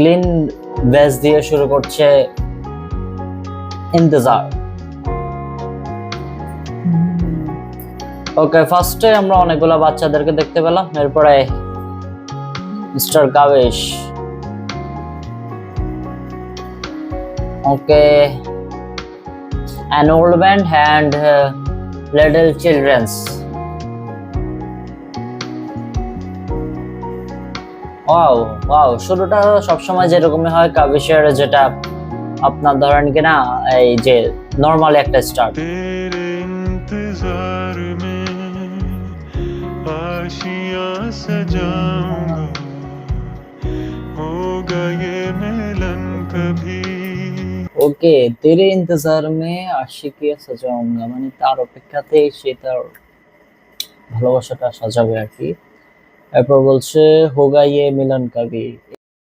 Clean veg দিয়ে শুরু করছে ইন্তজার। ওকে, ফার্স্টে আমরা অনেকগুলো বাচ্চাদেরকে দেখতে পেলাম, এরপরে mister Kabish. Okay, an old man and little children's. Wow wow, শুরুটা সবসময় যেরকমই হয় কাবিশের, যেটা আপনার ধরেন কিনা এই যে নরমাল একটা স্টার্ট। ওকে, তেরে ইন্তজার মে আশিকিয়া সাজাউঙ্গা, মানে তার অপেক্ষাতে সে তার ভালোবাসাটা সাজাবে আর কি। এরপর বলছে হোগা ইয়ে মিলন কাবি।